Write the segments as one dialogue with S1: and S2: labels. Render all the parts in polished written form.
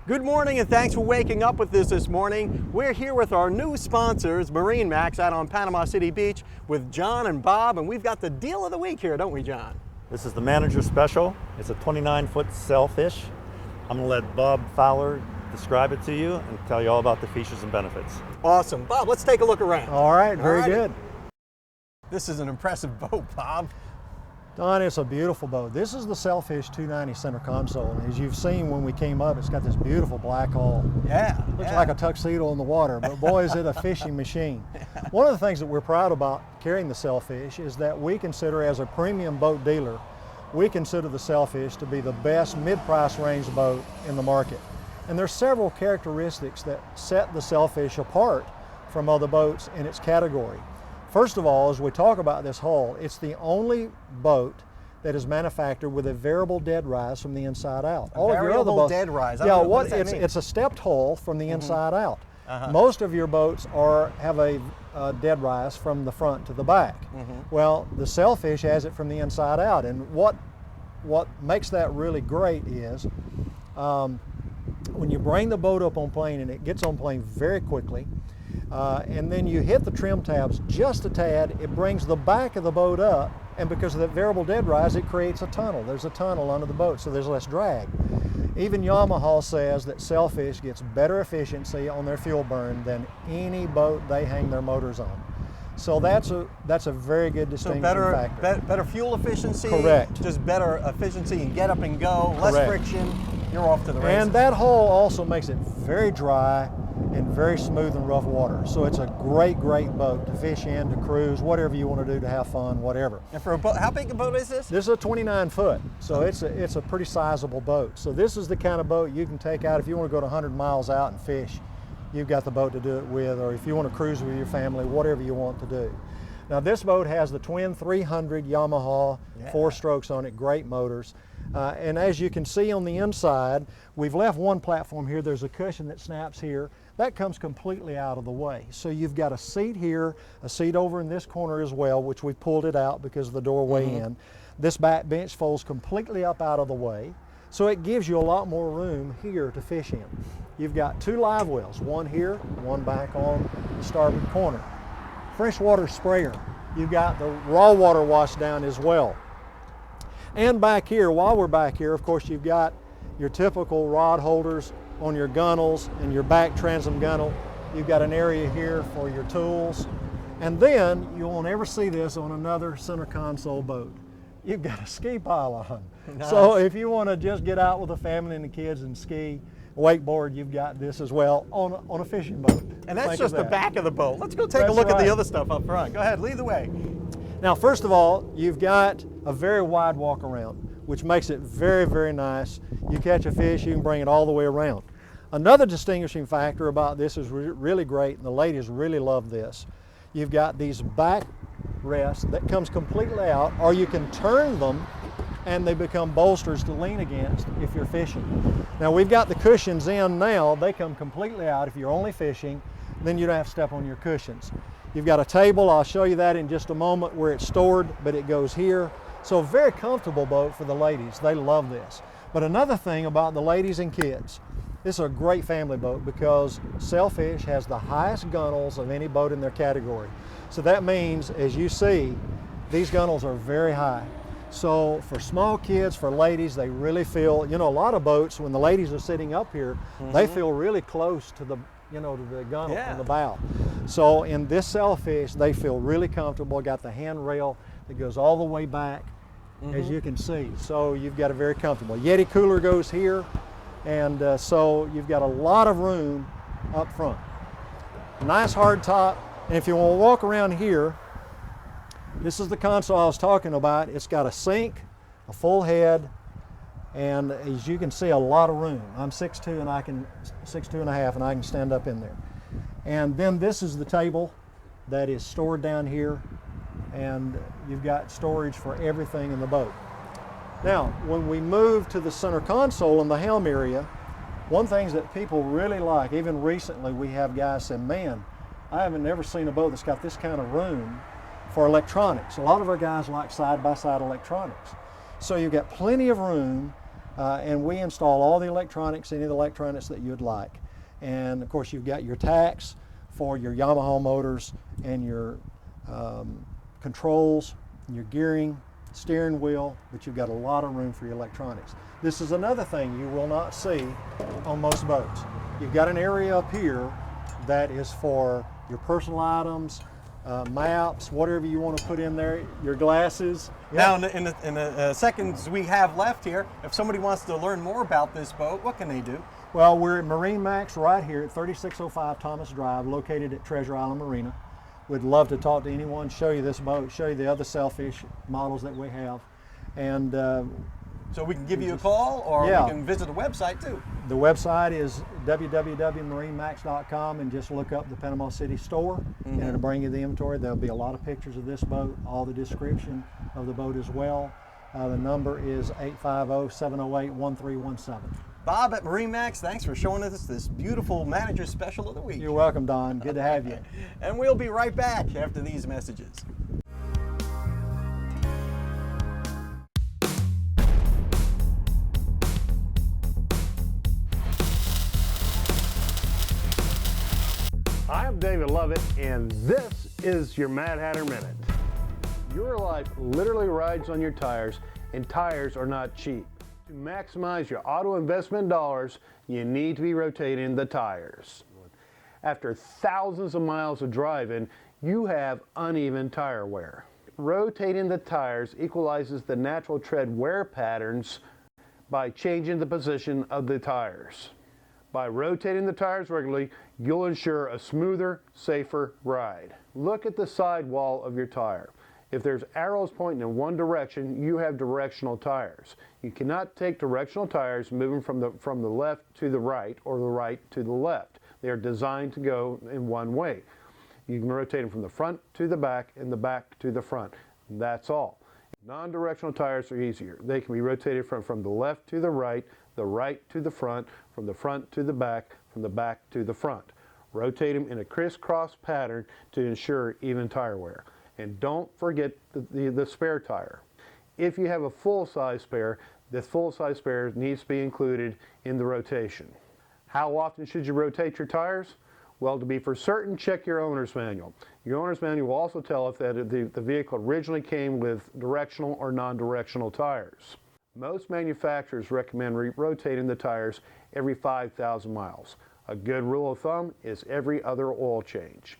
S1: Good morning and thanks for waking up with us this morning. We're here with our new sponsors, Marine Max, out on Panama City Beach with John and Bob, and we've got the deal of the week here, don't we, John?
S2: This is the manager special. It's a 29-foot sailfish. I'm gonna let Bob Fowler describe it to you and tell you all about the features and benefits.
S1: Awesome. Bob, let's take a look around.
S3: All right, very good.
S1: This is an impressive boat, Bob.
S3: Don, it's a beautiful boat. This is the Sailfish 290 center console. As you've seen when we came up, it's got this beautiful black hull.
S1: Yeah.
S3: Looks like a tuxedo in the water, but boy, is it a fishing machine. One of the things that we're proud about carrying the Sailfish is that we consider, as a premium boat dealer, we consider the Sailfish to be the best mid-price range boat in the market. And there's several characteristics that set the Sailfish apart from other boats in its category. First of all, as we talk about this hull, it's the only boat that is manufactured with a variable dead rise from the inside out.
S1: All of your other boats, dead rise.
S3: It's a stepped hull from the inside out. Most of your boats have a dead rise from the front to the back. Well, the Sailfish has it from the inside out, and what makes that really great is when you bring the boat up on plane, and it gets on plane very quickly, and then you hit the trim tabs just a tad, it brings the back of the boat up, and because of that variable dead rise, it creates a tunnel. There's a tunnel under the boat, so there's less drag. Even Yamaha says that Sailfish gets better efficiency on their fuel burn than any boat they hang their motors on. So that's a very good distinction factor.
S1: Better fuel efficiency.
S3: Correct.
S1: Just better efficiency and get up and go, less friction, you're off to the races.
S3: And that hull also makes it very dry and very smooth and rough water. So it's a great boat to fish in, to cruise, whatever you want to do to have fun, whatever.
S1: And for a boat, how big a boat is this?
S3: This is a 29 foot, so it's a pretty sizable boat. So this is the kind of boat you can take out if you want to go to 100 miles out and fish. You've got the boat to do it with, or if you want to cruise with your family, whatever you want to do. Now this boat has the twin 300 Yamaha, 4 strokes on it, great motors. And as you can see on the inside, we've left one platform here. There's a cushion that snaps here. That comes completely out of the way. So you've got a seat here, a seat over in this corner as well, which we pulled it out because of the doorway in. This back bench folds completely up out of the way. So it gives you a lot more room here to fish in. You've got 2 live wells, one here, one back on the starboard corner. Freshwater sprayer. You've got the raw water wash down as well. And back here, while we're back here, of course, you've got your typical rod holders on your gunnels and your back transom gunnel. You've got an area here for your tools. And then you won't ever see this on another center console boat. You've got a ski pylon. Nice. So if you want to just get out with the family and the kids and ski, wakeboard, you've got this as well on a fishing boat.
S1: And that's just the back of the boat. Let's go take a look at the other stuff up front. Go ahead, lead the way.
S3: Now, first of all, you've got a very wide walk around, which makes it very nice. You catch a fish, you can bring it all the way around. Another distinguishing factor about this is really great, and the ladies really love this. You've got these back rests that comes completely out, or you can turn them and they become bolsters to lean against if you're fishing. Now we've got the cushions in now. They come completely out. If you're only fishing, then you don't have to step on your cushions. You've got a table, I'll show you that in just a moment, where it's stored, but it goes here. So very comfortable boat for the ladies. They love this. But another thing about the ladies and kids, this is a great family boat because Sailfish has the highest gunnels of any boat in their category. So that means, as you see, these gunnels are very high. So for small kids, for ladies, they really feel, you know, a lot of boats, when the ladies are sitting up here, they feel really close to the, you know, to the gunnel on the bow. So in this Sailfish, they feel really comfortable. Got the handrail that goes all the way back, as you can see. So you've got a very comfortable. Yeti cooler goes here, and so you've got a lot of room up front. Nice hard top, and if you want to walk around here, this is the console I was talking about. It's got a sink, a full head, and as you can see, a lot of room. I'm 6'2" and 6'2.5", and I can stand up in there. And then this is the table that is stored down here, and you've got storage for everything in the boat. Now, when we move to the center console in the helm area, one thing that people really like, even recently we have guys say, man, I haven't never seen a boat that's got this kind of room for electronics. A lot of our guys like side-by-side electronics. So you've got plenty of room and we install all the electronics, any of the electronics that you'd like. And of course, you've got your tacks for your Yamaha motors and your controls, your gearing, steering wheel, but you've got a lot of room for your electronics. This is another thing you will not see on most boats. You've got an area up here that is for your personal items, maps, whatever you want to put in there, your glasses.
S1: Now, in the seconds we have left here, if somebody wants to learn more about this boat, what can they do?
S3: Well, we're at Marine Max right here at 3605 Thomas Drive, located at Treasure Island Marina. We'd love to talk to anyone, show you this boat, show you the other sailfish models that we have. And
S1: so we can give you a call, or we can visit the website too.
S3: The website is www.marinemax.com, and just look up the Panama City store, and it'll bring you the inventory. There'll be a lot of pictures of this boat, all the description of the boat as well. The number is 850-708-1317.
S1: Bob at Marine Max, thanks for showing us this beautiful Manager Special of the Week.
S3: You're welcome, Don. Good to have you.
S1: And we'll be right back after these messages.
S4: I'm David Lovett, and this is your Mad Hatter Minute. Your life literally rides on your tires, and tires are not cheap. To maximize your auto investment dollars, you need to be rotating the tires. After thousands of miles of driving, you have uneven tire wear. Rotating the tires equalizes the natural tread wear patterns by changing the position of the tires. By rotating the tires regularly, you'll ensure a smoother, safer ride. Look at the sidewall of your tire. If there's arrows pointing in one direction, you have directional tires. You cannot take directional tires moving from the left to the right or the right to the left. They are designed to go in one way. You can rotate them from the front to the back and the back to the front. That's all. Non-directional tires are easier. They can be rotated from the left to the right to the front, from the front to the back, from the back to the front. Rotate them in a crisscross pattern to ensure even tire wear. And don't forget the spare tire. If you have a full-size spare, the full-size spare needs to be included in the rotation. How often should you rotate your tires? Well, to be for certain, check your owner's manual. Your owner's manual will also tell if that the vehicle originally came with directional or non-directional tires. Most manufacturers recommend rotating the tires every 5,000 miles. A good rule of thumb is every other oil change.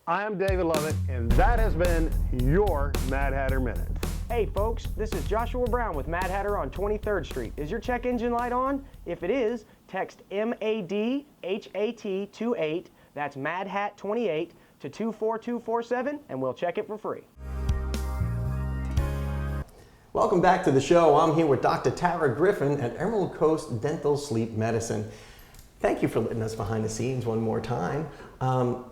S4: I'm David Lovett, and that has been your Mad Hatter Minute.
S5: Hey folks, this is Joshua Brown with Mad Hatter on 23rd Street. Is your check engine light on? If it is, text MADHAT28, that's MADHAT28, to 24247, and we'll check it for free.
S1: Welcome back to the show. I'm here with Dr. Tara Griffin at Emerald Coast Dental Sleep Medicine. Thank you for letting us behind the scenes one more time.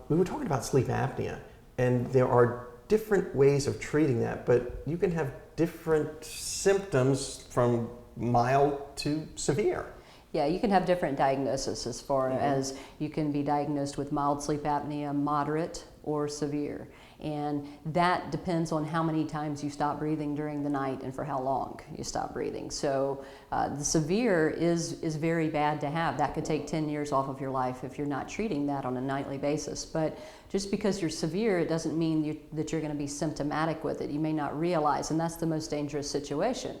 S1: We were talking about sleep apnea, and there are different ways of treating that, but you can have different symptoms from mild to severe.
S6: Yeah, you can have different diagnoses as far as you can be diagnosed with mild sleep apnea, moderate, or severe. And that depends on how many times you stop breathing during the night and for how long you stop breathing. So the severe is very bad to have. That could take 10 years off of your life if you're not treating that on a nightly basis. But just because you're severe, it doesn't mean that you're going to be symptomatic with it. You may not realize, and that's the most dangerous situation.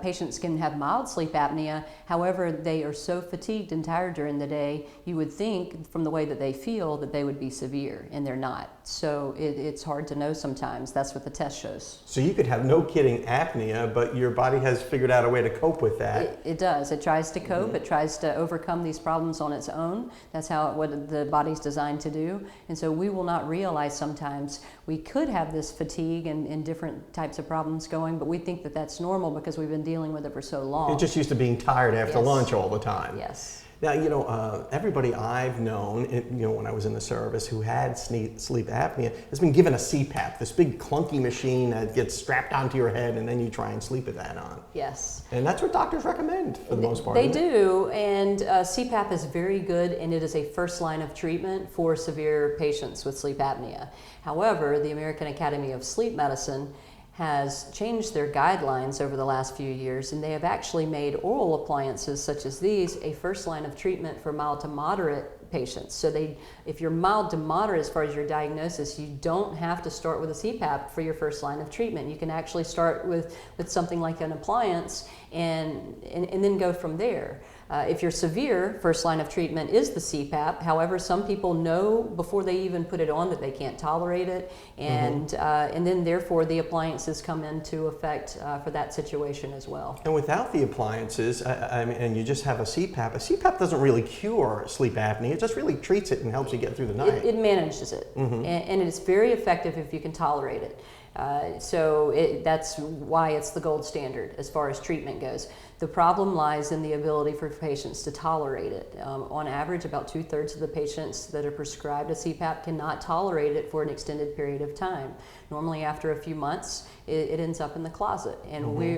S6: Patients can have mild sleep apnea, however, they are so fatigued and tired during the day, you would think from the way that they feel that they would be severe, and they're not. So it's hard to know sometimes. That's what the test shows.
S1: So you could have, no kidding, apnea, but your body has figured out a way to cope with that.
S6: It does. It tries to cope. It tries to overcome these problems on its own. That's what the body's designed to do. And so we will not realize sometimes we could have this fatigue and different types of problems going, but we think that that's normal because we've been dealing with it for so long.
S1: You're just used to being tired after
S6: Yes.
S1: lunch all the time.
S6: Yes.
S1: Now, everybody I've known, when I was in the service who had sleep apnea, has been given a CPAP, this big clunky machine that gets strapped onto your head and then you try and sleep with that on.
S6: Yes.
S1: And that's what doctors recommend for the most part.
S6: They
S1: isn't it?
S6: do, and CPAP is very good, and it is a first line of treatment for severe patients with sleep apnea. However, the American Academy of Sleep Medicine has changed their guidelines over the last few years, and they have actually made oral appliances such as these a first line of treatment for mild to moderate patients. So if you're mild to moderate as far as your diagnosis, you don't have to start with a CPAP for your first line of treatment. You can actually start with something like an appliance and then go from there. If you're severe, first line of treatment is the CPAP. However, some people know before they even put it on that they can't tolerate it, and then therefore the appliances come into effect for that situation as well.
S1: And without the appliances, and you just have a CPAP doesn't really cure sleep apnea. It just really treats it and helps you get through the night.
S6: It manages it, and it's very effective if you can tolerate it. That's why it's the gold standard as far as treatment goes. The problem lies in the ability for patients to tolerate it. On average, about 2/3 of the patients that are prescribed a CPAP cannot tolerate it for an extended period of time. Normally after a few months, it ends up in the closet. And we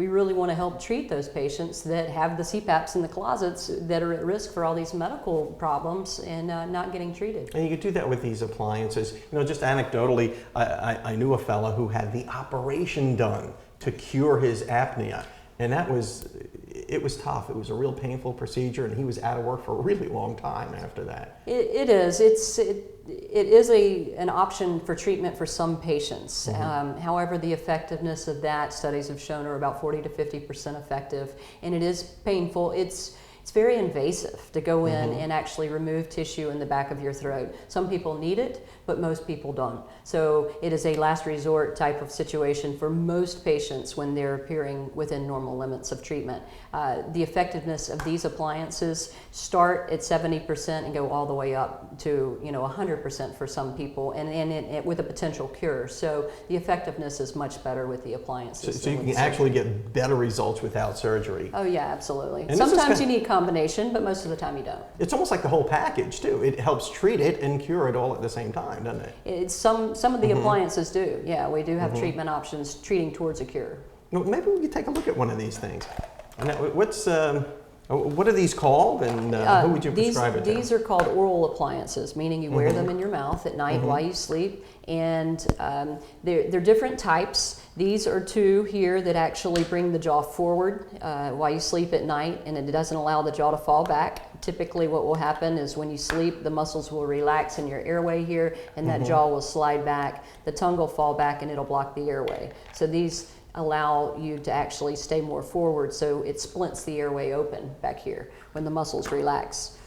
S6: really want to help treat those patients that have the CPAPs in the closets that are at risk for all these medical problems and not getting treated.
S1: And you could do that with these appliances. You know, just anecdotally, I knew a fella who had the operation done to cure his apnea. And it was tough. It was a real painful procedure, and he was out of work for a really long time after that.
S6: It is. It is an option for treatment for some patients. However, the effectiveness of that, studies have shown, are about 40 to 50% effective, and it is painful. It's very invasive to go in and actually remove tissue in the back of your throat. Some people need it, but most people don't. So it is a last resort type of situation for most patients when they're appearing within normal limits of treatment. The effectiveness of these appliances start at 70% and go all the way up to 100% for some people, and with a potential cure. So the effectiveness is much better with the appliances.
S1: So you can actually get better results without surgery.
S6: Oh yeah, absolutely.
S1: And
S6: sometimes you need combination, but most of the time you don't.
S1: It's almost like the whole package too. It helps treat it and cure it all at the same time, doesn't it?
S6: Some of the appliances do. Yeah, we do have treatment options treating towards a cure.
S1: Well, maybe we could take a look at one of these things. And what are these called, and who would you prescribe it to?
S6: These are called oral appliances, meaning you wear them in your mouth at night while you sleep, and they're different types. These are two here that actually bring the jaw forward while you sleep at night, and it doesn't allow the jaw to fall back. Typically what will happen is when you sleep, the muscles will relax in your airway here, and that jaw will slide back, the tongue will fall back, and it'll block the airway. So these allow you to actually stay more forward, so it splints the airway open back here when the muscles relax.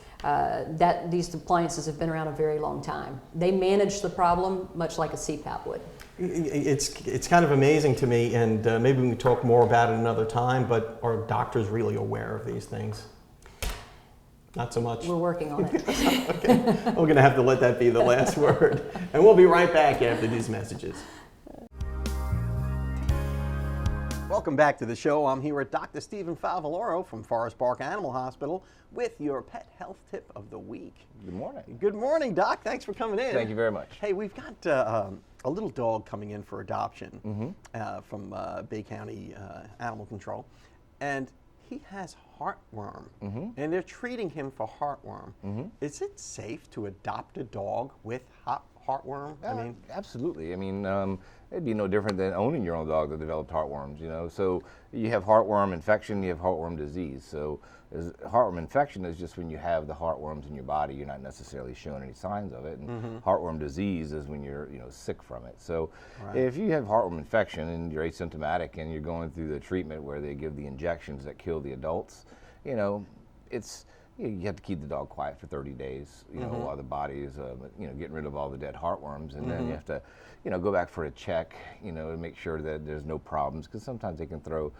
S6: These appliances have been around a very long time. They manage the problem much like a CPAP would.
S1: It's kind of amazing to me, and maybe we can talk more about it another time, but are doctors really aware of these things? Not so much.
S6: We're working on it.
S1: Okay, we're going to have to let that be the last word. And we'll be right back after these messages. Welcome back to the show. I'm here with Dr. Stephen Favaloro from Forest Park Animal Hospital with your pet health tip of the week.
S7: Good morning.
S1: Good morning, Doc. Thanks for coming in.
S7: Thank you very much.
S1: Hey, we've got a little dog coming in for adoption from Bay County Animal Control, and he has heartworm, and they're treating him for heartworm. Is it safe to adopt a dog with heartworm?
S7: Absolutely. I mean, it'd be no different than owning your own dog that developed heartworms, So you have heartworm infection, you have heartworm disease. So heartworm infection is just when you have the heartworms in your body, you're not necessarily showing any signs of it. And heartworm disease is when you're sick from it. So if you have heartworm infection and you're asymptomatic and you're going through the treatment where they give the injections that kill the adults, you have to keep the dog quiet for 30 days, while the body is, getting rid of all the dead heartworms, and then you have to, go back for a check, and make sure that there's no problems, because sometimes they can throw,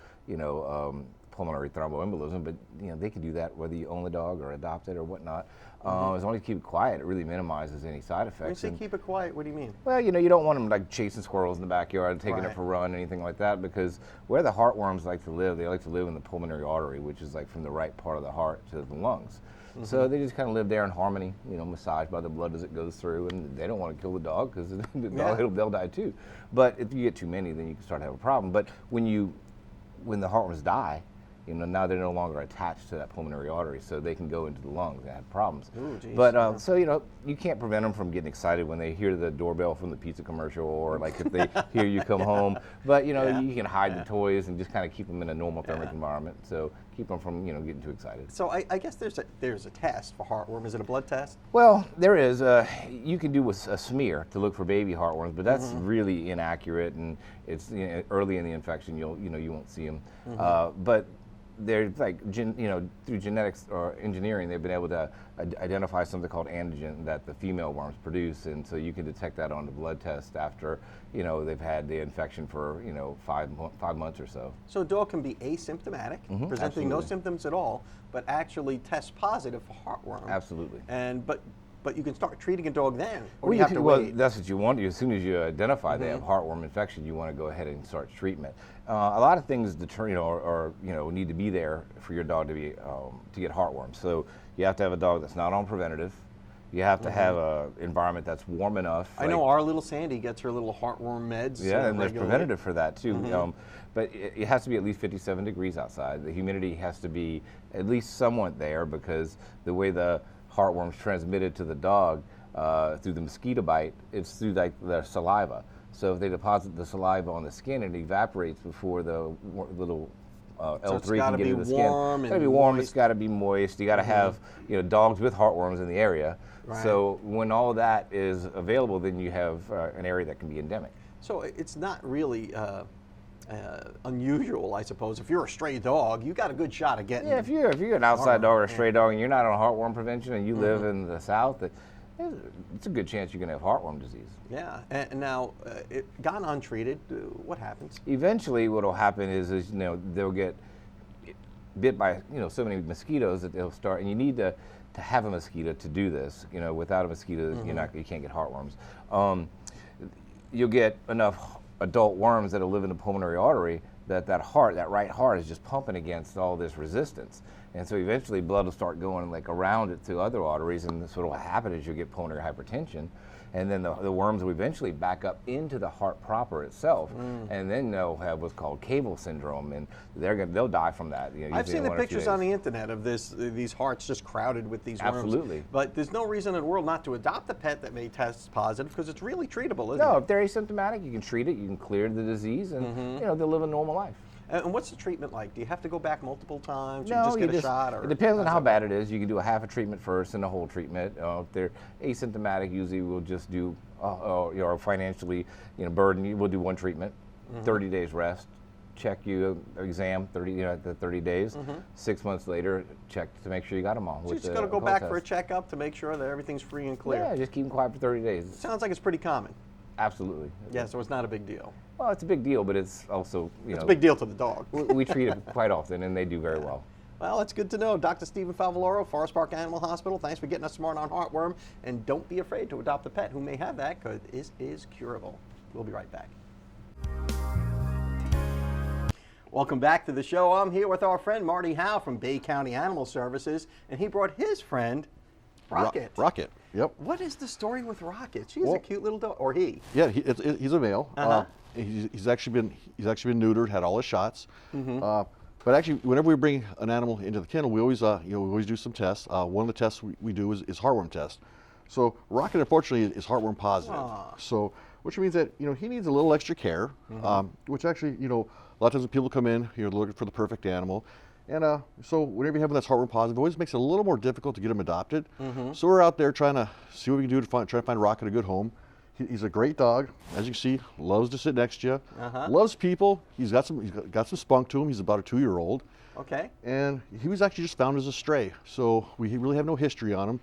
S7: pulmonary thromboembolism, but they can do that whether you own the dog or adopt it or whatnot. As long as you keep it quiet, it really minimizes any side effects.
S1: When you say keep it quiet, what do you mean?
S7: Well, you don't want them like chasing squirrels in the backyard, taking it for a run, anything like that, because where the heartworms like to live, they like to live in the pulmonary artery, which is like from the right part of the heart to the lungs. So they just kind of live there in harmony, massaged by the blood as it goes through, and they don't want to kill the dog because they'll die too. But if you get too many, then you can start to have a problem. But when the heartworms die, now they're no longer attached to that pulmonary artery, so they can go into the lungs and have problems.
S1: Ooh, geez.
S7: But so you can't prevent them from getting excited when they hear the doorbell from the pizza commercial, or like if they hear you come home. But you can hide the toys and just kind of keep them in a normal thermic environment. So keep them from getting too excited.
S1: So I guess there's a test for heartworm. Is it a blood test?
S7: Well, there is. You can do a smear to look for baby heartworms, but that's really inaccurate, and it's early in the infection. You won't see them. But they're through genetics or engineering, they've been able to identify something called antigen that the female worms produce, and so you can detect that on the blood test after they've had the infection for 5 months or so.
S1: So a dog can be asymptomatic, presenting no symptoms at all, but actually test positive for heartworm.
S7: Absolutely.
S1: And but you can start treating a dog then, or you have to wait.
S7: That's what you want to do. As soon as you identify they have heartworm infection, you want to go ahead and start treatment. A lot of things need to be there for your dog to get heartworm. So you have to have a dog that's not on preventative. You have to have an environment that's warm enough.
S1: I know our little Sandy gets her little heartworm meds.
S7: Yeah, and there's
S1: regularly.
S7: preventative for that too. But it has to be at least 57 degrees outside. The humidity has to be at least somewhat there, because the way the heartworms transmitted to the dog through the mosquito bite, it's through their saliva. So if they deposit the saliva on the skin, it evaporates before the little L3 can get into the skin. It's got to be warm. It's got to be moist. You got to have dogs with heartworms in the area.
S1: Right.
S7: So when all that is available, then you have an area that can be endemic.
S1: So it's not really unusual, I suppose. If you're a stray dog, you got a good shot of getting.
S7: Yeah, if you're an outside dog or a stray dog and you're not on heartworm prevention and you live in the South, it's a good chance you're going to have heartworm disease.
S1: Yeah, and now it gone untreated, what happens?
S7: Eventually, what will happen is they'll get bit by so many mosquitoes that they'll start, and you need to have a mosquito to do this. Without a mosquito, you can't get heartworms. You'll get enough adult worms that'll live in the pulmonary artery that right heart is just pumping against all this resistance. And so eventually blood will start going around it to other arteries, and that's what will happen is you'll get pulmonary hypertension. And then the worms will eventually back up into the heart proper itself, and then they'll have what's called cable syndrome, and they'll die from that.
S1: I've seen the pictures on the internet of these hearts just crowded with these worms.
S7: Absolutely.
S1: But there's no reason in the world not to adopt a pet that may test positive, because it's really treatable, isn't
S7: No,
S1: it?
S7: if they're asymptomatic, you can treat it, you can clear the disease, and they'll live a normal life.
S1: And what's the treatment like? Do you have to go back multiple times?
S7: No,
S1: you just get a shot? Or
S7: it depends on how bad it is. You can do a half a treatment first and a whole treatment. If they're asymptomatic, usually we'll just do, financially, burden. We'll do one treatment, 30 days rest, check you, exam 30, at the 30 days. 6 months later, check to make sure you got them all.
S1: So you're just going to go back for a checkup to make sure that everything's free and clear?
S7: Yeah, just keep them quiet for 30 days.
S1: Sounds like it's pretty common.
S7: Absolutely.
S1: Yeah, so it's not a big deal.
S7: Well, it's a big deal, but it's also,
S1: It's a big deal to the dog.
S7: we treat it quite often, and they do very well.
S1: Well, that's good to know. Dr. Stephen Favaloro, Forest Park Animal Hospital, thanks for getting us smart on heartworm. And don't be afraid to adopt a pet who may have that, because it is curable. We'll be right back. Welcome back to the show. I'm here with our friend Marty Howe from Bay County Animal Services, and he brought his friend, Rocket.
S8: Rocket, yep.
S1: What is the story with Rocket? She's a cute little dog, or he?
S8: Yeah, he's a male. He's actually been neutered, had all his shots. But actually, whenever we bring an animal into the kennel, we always do some tests. One of the tests we do is heartworm test. So Rocket, unfortunately, is heartworm positive. So, which means that he needs a little extra care. Which actually, a lot of times when people come in, looking for the perfect animal. And so whenever you have one that's heartworm positive, it always makes it a little more difficult to get them adopted. So we're out there trying to see what we can do to try to find Rocket a good home. He's a great dog, as you can see. Loves to sit next to you. Loves people. He's got some spunk to him. He's about a 2-year-old.
S1: Okay.
S8: And he was actually just found as a stray, so we really have no history on him.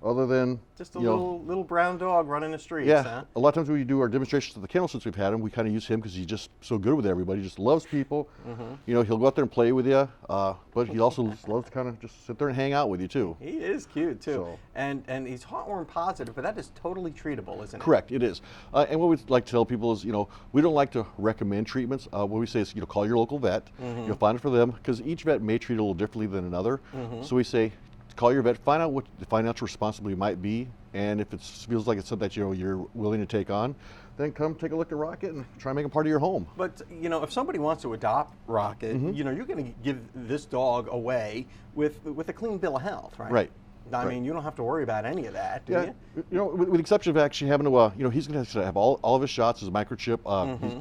S8: other than
S1: just a little brown dog running the streets.
S8: Yeah,
S1: huh?
S8: a lot of times when we do our demonstrations at the kennel, since we've had him, we kind of use him because he's just so good with everybody. He just loves people.
S1: Mm-hmm.
S8: You know, he'll go out there and play with you, but he also loves to kind of just sit there and hang out with you too.
S1: He is cute too,
S8: So-
S1: and he's heartworm positive, but that is totally treatable, isn't it?
S8: Correct, it is. And what we like to tell people is, we don't like to recommend treatments. What we say is, call your local vet.
S1: Mm-hmm.
S8: You'll find it for them because each vet may treat it a little differently than another.
S1: Mm-hmm.
S8: So we say, call your vet, find out what the financial responsibility might be, and if it feels like it's something that you're willing to take on. then come take a look at Rocket and try and make him part of your home.
S1: But you know, if somebody wants to adopt Rocket, you know, you're going to give this dog away with a clean bill of health, right?
S8: Right.
S1: I mean, you don't have to worry about any of that, do you?
S8: You know, with the exception of actually having to, you know, he's going to have all of his shots, his microchip.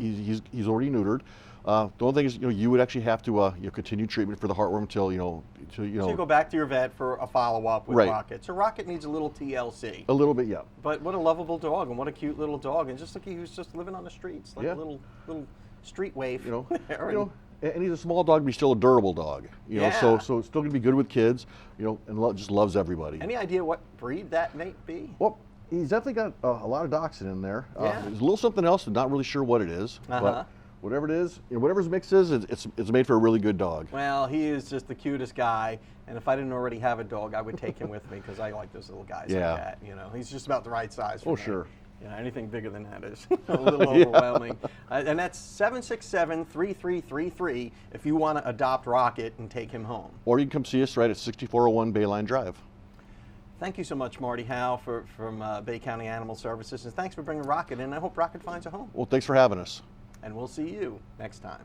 S8: He's already neutered. The only thing is, you know, you would actually have to you know, continue treatment for the heartworm until
S1: So you go back to your vet for a follow-up with
S8: Right.
S1: Rocket. So Rocket needs a little TLC.
S8: a little bit, yeah.
S1: But what a lovable dog, and what a cute little dog, and just like he was just living on the streets, like
S8: Yeah.
S1: a little street waif.
S8: You know,
S1: there,
S8: you know, and he's a small dog, but he's still a durable dog. You know,
S1: Yeah.
S8: so it's still going to be good with kids. You know, and just loves everybody.
S1: Any idea what breed that may be?
S8: Well, he's definitely got a lot of dachshund in there.
S1: Yeah.
S8: There's a little something else, I'm not really sure what it is.
S1: Uh-huh.
S8: But whatever it is, you know, whatever his mix is, it's made for a really good dog.
S1: Well, he is just the cutest guy, and if I didn't already have a dog, I would take him with me because I like those little guys
S8: Yeah.
S1: like that. You know, he's just about the right size for
S8: Oh,
S1: me.
S8: sure.
S1: You know, anything bigger than that is a little overwhelming. And that's 767-3333 if you want to adopt Rocket and take him home.
S8: Or you can come see us right at 6401 Bayline Drive.
S1: Thank you so much, Marty Howe from Bay County Animal Services, and thanks for bringing Rocket in. I hope Rocket finds a home.
S8: Well, thanks for having us.
S1: And we'll see you next time.